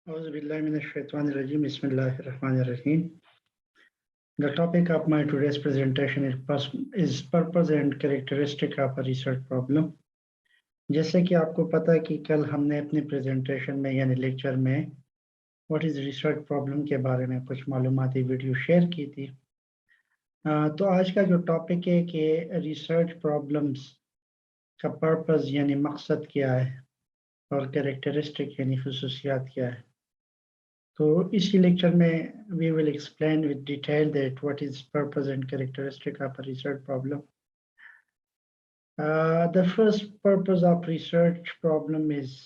Auzubillahiminash-shaytanir-rajim. Bismillahir-rahmanir-rahim. The topic of my today's presentation is purpose and characteristic of a research problem. जैसे कि आपको पता है कि कल हमने अपने प्रेजेंटेशन में यानी लेक्चर में व्हाट इज रिसर्च प्रॉब्लम के बारे में कुछ मालूमाती वीडियो शेयर की थी। तो आज का जो टॉपिक है कि रिसर्च प्रॉब्लम्स का पर्पस यानी मकसद क्या है और कैरेक्टरिस्टिक यानी खुसूसियात क्या है। तो इसी लेक्चर में we will explain with detail that what is purpose and characteristic of a research problem. The first purpose of research problem is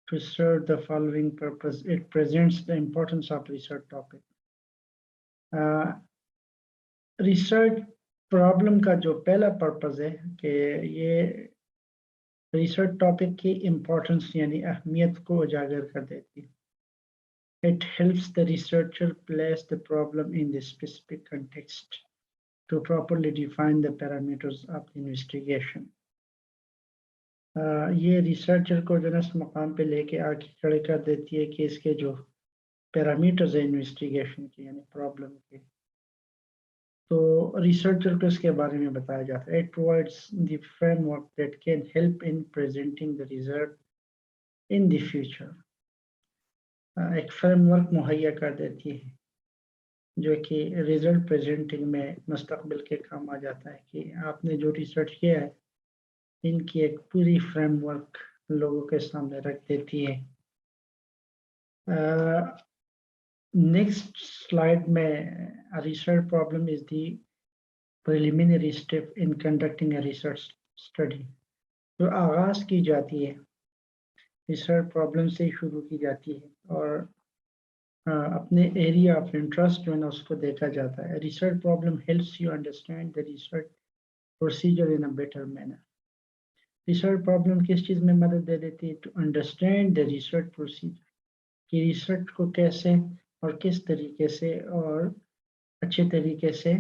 to serve the following purpose. It presents the importance of research topic. Research problem का जो पहला purpose है कि ये research topic की importance यानी अहमियत को उजागर कर देती है। It helps the researcher place the problem in the specific context to properly define the parameters of the investigation. ये रिसर्चर को जो इस मकाम पे लेके आके खड़े कर देती है कि इसके जो पैरामीटर्स है इन्वेस्टिगेशन के यानी प्रॉब्लम के, तो रिसर्चर को इसके बारे में बताया जाता है। It provides the framework that can help in presenting the result in the future. एक फ्रेमवर्क मुहैया कर देती है जो कि रिजल्ट प्रेजेंटिंग में मुस्तकबिल के काम आ जाता है कि आपने जो रिसर्च किया है इनकी एक पूरी फ्रेमवर्क लोगों के सामने रख देती है। नेक्स्ट स्लाइड में research problem is the preliminary step in conducting a research study. जो आगाज़ की जाती है रिसर्च प्रॉब्लम से शुरू की जाती है और अपने एरिया ऑफ इंटरेस्ट जो है ना उसको देखा जाता है। Research problem helps you understand the research procedure in a better manner. Research problem किस चीज़ में मदद दे देती है? To understand the research procedure, कि रिसर्च को कैसे और किस तरीके से और अच्छे तरीके से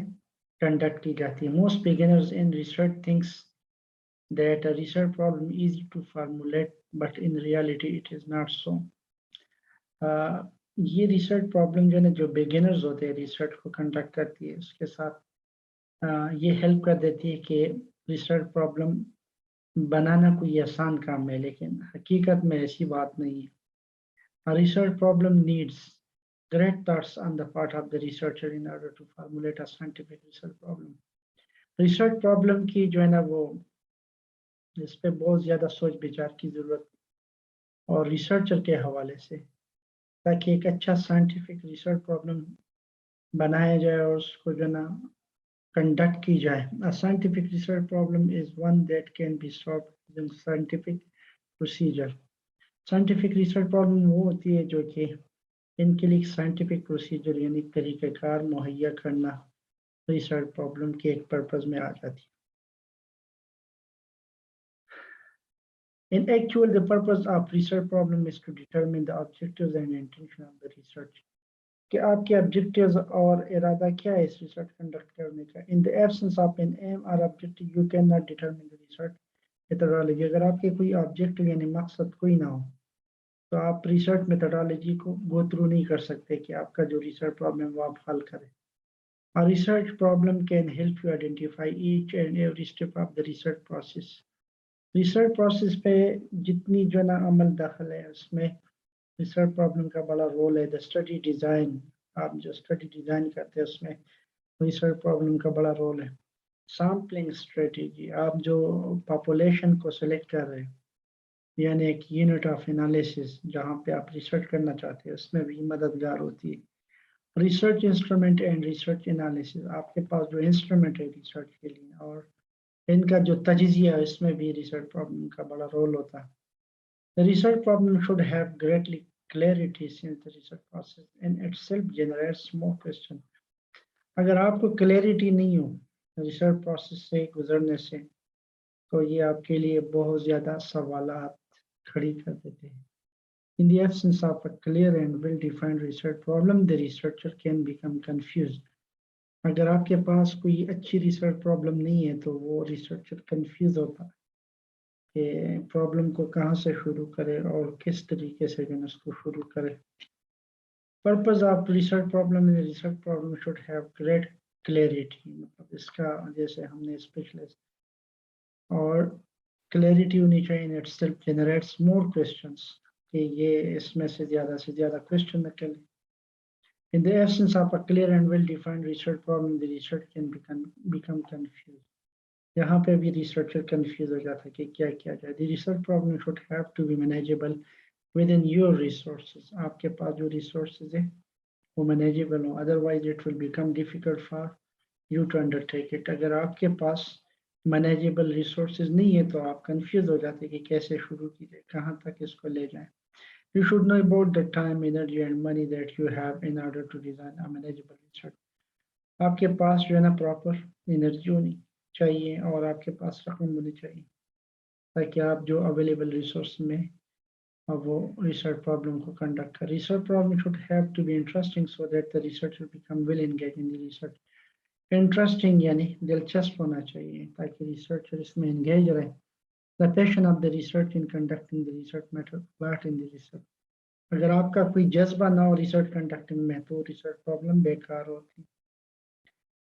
कंडक्ट की जाती है। Most beginners in research thinks that a research problem is easy to formulate, but in reality it is not so. ये रिसर्च प्रॉब्लम जो है जो बिगिनर्स होते हैं रिसर्च को कंडक्ट करती है उसके साथ ये हेल्प कर देती है कि रिसर्च प्रॉब्लम बनाना कोई आसान काम है, लेकिन हकीकत में ऐसी बात नहीं है। A research problem needs great thoughts on the part of the researcher in order to formulate a scientific research problem. Research problem की जो है ना वो इस पे बहुत ज़्यादा सोच विचार की ज़रूरत और रिसर्चर के हवाले से, ताकि एक अच्छा साइंटिफिक रिसर्च प्रॉब्लम बनाया जाए और उसको जो ना कंडक्ट की जाए। A scientific research problem is one that can be solved using scientific procedure. Scientific research problem वो होती है जो कि इनके लिए साइंटिफिक प्रोसीजर यानी तरीक़ाकार मुहैया करना रिसर्च प्रॉब्लम के एक पर्पज़ में आ जाती है। In actual, the purpose of research problem is to determine the objectives and intention of the research. कि आपके objectives और इरादा क्या है इस research conduct करने का। In the absence of an aim or objective, you cannot determine the research methodology. अगर आपके कोई objective यानी मकसद कोई ना हो, तो आप research methodology को go through नहीं कर सकते कि आपका जो research problem वो आप हल करें। A research problem can help you identify each and every step of the research process. Research process पे जितनी जो ना अमल दाखिल है उसमें रिसर्च प्रॉब्लम का बड़ा रोल है। द स्टडी डिज़ाइन, आप जो स्टडी डिज़ाइन करते हैं उसमें रिसर्च प्रॉब्लम का बड़ा रोल है। सैम्पलिंग स्ट्रेटजी, आप जो पॉपुलेशन को सिलेक्ट कर रहे हैं यानी एक यूनिट ऑफ एनालिसिस जहाँ पे आप रिसर्च करना चाहते हैं उसमें भी मददगार होती है। Research instrument and research analysis, आपके पास जो इंस्ट्रूमेंट है रिसर्च के लिए और इनका जो तजिज़िया है इसमें भी रिसर्च प्रॉब्लम का बड़ा रोल होता है। The research problem should have greatly clarity since the research process in itself generates more questions. अगर आपको क्लैरिटी नहीं हो रिसर्च प्रोसेस से गुजरने से तो ये आपके लिए बहुत ज़्यादा सवालात खड़ी कर देते हैं। In the absence of a clear and well-defined research problem, the researcher can become confused. अगर आपके पास कोई अच्छी रिसर्च प्रॉब्लम नहीं है तो वो रिसर्चर कंफ्यूज होता है کہ پرابلم کو کہاں سے شروع کرے اور کس طریقے سے جو ہے اس کو شروع کرے. Purpose of research problem research problem should have great clarity. مطلب اس کا جیسے ہم نے اسپیشلسٹ اور کلیئرٹی ہونی چاہیے. It self generates more questions کہ یہ اس میں سے زیادہ کوسچن نکلے. In the absence of a clear and well-defined research problem, the research can become confused. यहाँ पे भी researcher confused हो जाता है कि क्या किया जाए. The research problem should have to be manageable within your resources. आपके पास जो resources है वो manageable हो. Otherwise, it will become difficult for you to undertake it. अगर आपके पास manageable resources नहीं है तो आप confused हो जाते हैं कि कैसे शुरू कीजिए, कहाँ तक इसको ले जाएं. You should know about the time, energy and money that you have in order to design a manageable research. आपके पास जो है ना प्रॉपर एनर्जी होनी चाहिए और आपके पास रकम होनी चाहिए ताकि आप जो अवेलेबल रिसोर्स में वो रिसर्च प्रॉब्लम को कंडक्ट करें. Research problem should have to be interesting so that the researcher become well engaged in the research. Interesting यानी दिलचस्प होना चाहिए ताकि रिसर्चर इसमें engage रहे. The passion of the research in conducting the research matter part in the research. अगर आपका कोई जज्बा ना हो रिसर्च कंडक्टिंग में तो रिसर्च प्रॉब्लम बेकार होती.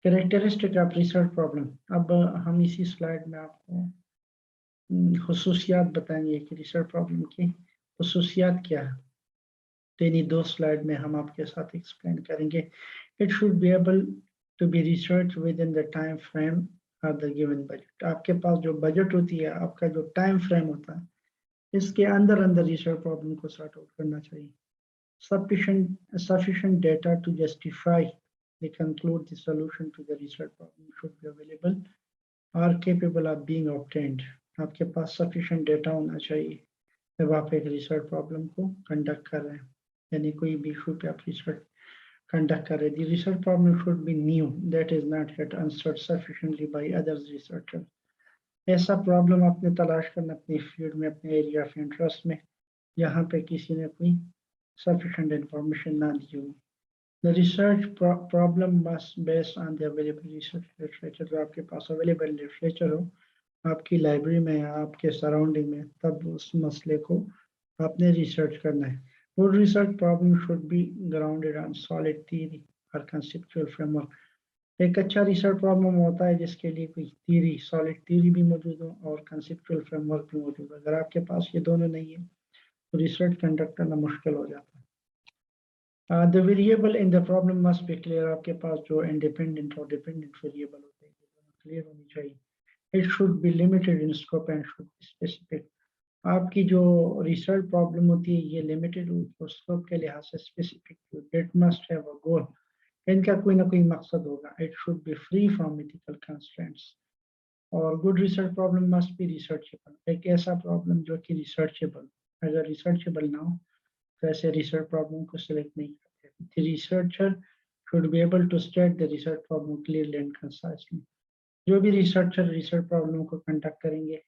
Characteristic of research problem. अब हम इसी स्लाइड में आपको खुसूसियात बताएंगे कि रिसर्च प्रॉब्लम की खुसूसियात क्या है. तो इन्हीं 2 स्लाइड में हम आपके साथ एक्सप्लेन करेंगे. It should be able to be research within the time frame और द गिवन बजट. आपके पास जो बजट होती है, आपका जो टाइम फ्रेम होता है, इसके अंदर रिसर्च प्रॉब्लम को सॉर्ट आउट करना चाहिए. Sufficient data to justify the conclude the solution to the research problem should be available or capable of being obtained. आपके पास sufficient data होना चाहिए जब आप एक research problem को conduct कर रहे हैं, यानी कोई भी issue पे आप research conduct कर रहे हैं. The research problem should be new, that is not yet answered sufficiently by other researchers. ऐसा प्रॉब्लम आपने तलाश करना अपनी फील्ड में, अपने एरिया ऑफ इंटरेस्ट में, यहाँ पे किसी ने कोई sufficient information ना दी हो. The research problem must based on the available research literature. जो आपके पास available literature हो आपकी लाइब्रेरी में या आपके सराउंडिंग में, तब उस मसले को आपने रिसर्च करना है. Good research problem should be grounded on solid theory or conceptual framework. एक अच्छा रिसर्च प्रॉब्लम होता है जिसके लिए कोई थ्योरी, सॉलिड थ्योरी भी मौजूद हो और कंसेप्चुअल फ्रेमवर्क भी मौजूद हो. अगर आपके पास ये दोनों नहीं है तो रिसर्च कंडक्ट करना मुश्किल हो जाता है. The variable in the problem must be clear. आपके पास जो इंडिपेंडेंट और डिपेंडेंट वेरिएबल होते हैं क्लियर होनी चाहिए. It should be limited in scope and should be specific. आपकी जो रिसर्च प्रॉब्लम होती है ये लिमिटेड हो, स्कोप के लिहाज से specific. It must have a goal. इनका कोई ना कोई मकसद होगा. It should be free from ethical constraints. और good research problem must be researchable. एक ऐसा प्रॉब्लम जो कि रिसर्चेबल, अगर रिसर्चेबल ना हो तो ऐसे रिसर्च प्रॉब्लम को सिलेक्ट नहीं करते. The researcher should be able to state the research problem clearly and concisely. जो भी रिसर्चर रिसर्च प्रॉब्लम को कंडक्ट करेंगे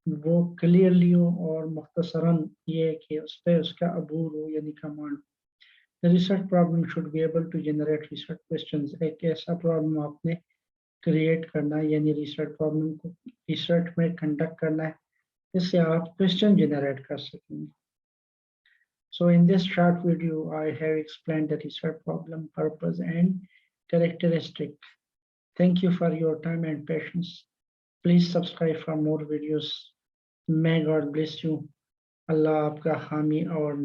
वो क्लियरली हो और मुख्तसरन ये कि उस पर उसका अबूर हो यानी command. The research problem should be able to generate research questions. एक ऐसा प्रॉब्लम आपने क्रिएट करना है यानी रिसर्च प्रॉब्लम को रिसर्च में कंडक्ट करना है जिससे आप क्वेश्चन जनरेट कर सकेंगे. So in this short video, I have explained the research problem, purpose and characteristic. Thank you for your time and patience. Please subscribe for more videos. May God bless you. Allah आपका हामी और